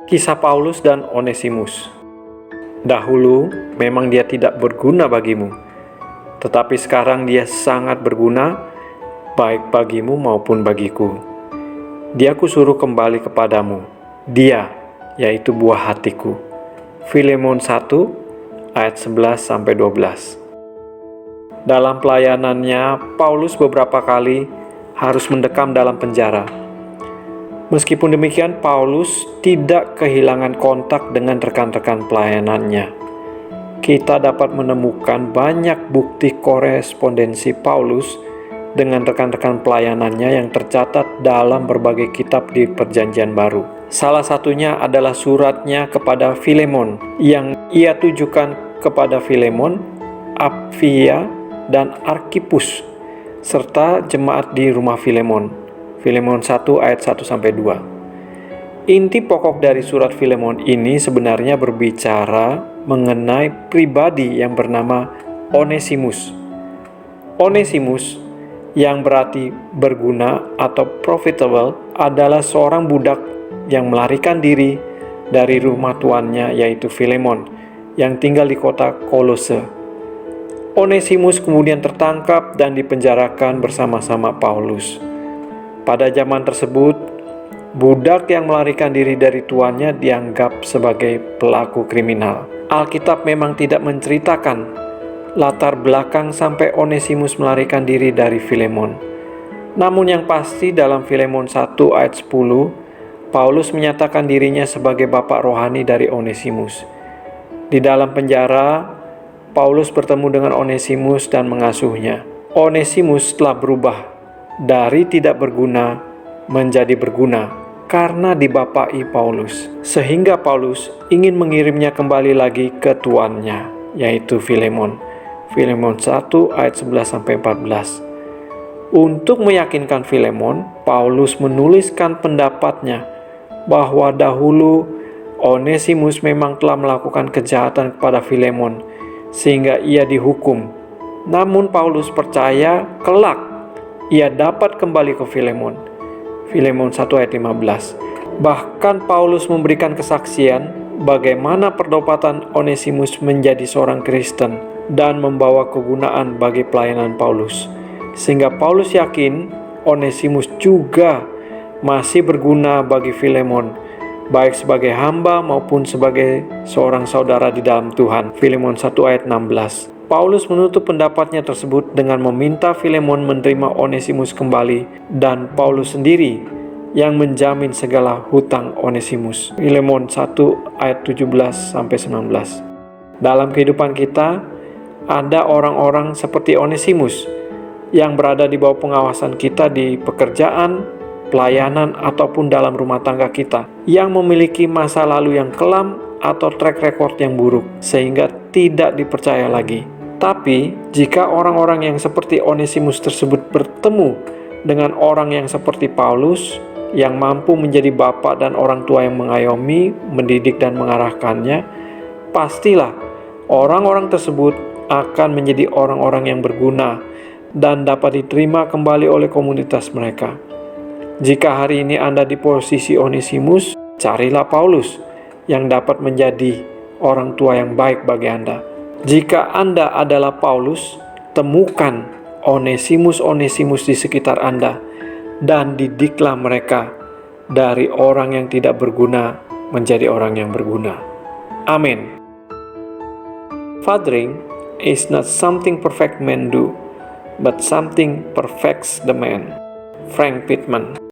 Kisah Paulus dan Onesimus. Dahulu memang dia tidak berguna bagimu, tetapi sekarang dia sangat berguna, baik bagimu maupun bagiku. Dia kusuruh kembali kepadamu, dia, yaitu buah hatiku. Filemon 1 ayat 11-12. Dalam pelayanannya, Paulus beberapa kali harus mendekam dalam penjara. Meskipun demikian, Paulus tidak kehilangan kontak dengan rekan-rekan pelayanannya. Kita dapat menemukan banyak bukti korespondensi Paulus dengan rekan-rekan pelayanannya yang tercatat dalam berbagai kitab di Perjanjian Baru. Salah satunya adalah suratnya kepada Filemon yang ia tujukan kepada Filemon, Apfia, dan Arkhipus serta jemaat di rumah Filemon. Filemon 1 ayat 1-2. Inti pokok dari surat Filemon ini sebenarnya berbicara mengenai pribadi yang bernama Onesimus. Onesimus yang berarti berguna atau profitable adalah seorang budak yang melarikan diri dari rumah tuannya, yaitu Filemon yang tinggal di kota Kolose. Onesimus kemudian tertangkap dan dipenjarakan bersama-sama Paulus. Pada zaman tersebut, budak yang melarikan diri dari tuannya dianggap sebagai pelaku kriminal. Alkitab memang tidak menceritakan latar belakang sampai Onesimus melarikan diri dari Filemon. Namun yang pasti dalam Filemon 1 ayat 10, Paulus menyatakan dirinya sebagai bapak rohani dari Onesimus. Di dalam penjara, Paulus bertemu dengan Onesimus dan mengasuhnya. Onesimus telah berubah dari tidak berguna menjadi berguna karena dibapai Paulus, sehingga Paulus ingin mengirimnya kembali lagi ke tuannya, yaitu Filemon. Filemon 1 ayat 11-14. Untuk meyakinkan Filemon, Paulus menuliskan pendapatnya bahwa dahulu Onesimus memang telah melakukan kejahatan kepada Filemon sehingga ia dihukum. Namun Paulus percaya kelak ia dapat kembali ke Filemon. Filemon 1 ayat 15. Bahkan Paulus memberikan kesaksian bagaimana perdopatan Onesimus menjadi seorang Kristen dan membawa kegunaan bagi pelayanan Paulus. Sehingga Paulus yakin Onesimus juga masih berguna bagi Filemon, baik sebagai hamba maupun sebagai seorang saudara di dalam Tuhan. Filemon 1 ayat 16. Paulus menutup pendapatnya tersebut dengan meminta Filemon menerima Onesimus kembali dan Paulus sendiri yang menjamin segala hutang Onesimus. Filemon 1 ayat 17-19. Dalam kehidupan kita, ada orang-orang seperti Onesimus yang berada di bawah pengawasan kita di pekerjaan, pelayanan, ataupun dalam rumah tangga kita, yang memiliki masa lalu yang kelam atau track record yang buruk, sehingga tidak dipercaya lagi. Tapi, jika orang-orang yang seperti Onesimus tersebut bertemu dengan orang yang seperti Paulus, yang mampu menjadi bapak dan orang tua yang mengayomi, mendidik, dan mengarahkannya, pastilah orang-orang tersebut akan menjadi orang-orang yang berguna dan dapat diterima kembali oleh komunitas mereka. Jika hari ini Anda di posisi Onesimus, carilah Paulus yang dapat menjadi orang tua yang baik bagi Anda. Jika Anda adalah Paulus, temukan Onesimus-Onesimus di sekitar Anda dan didiklah mereka dari orang yang tidak berguna menjadi orang yang berguna. Amin. Fathering is not something perfect men do, but something perfects the man. Frank Pittman.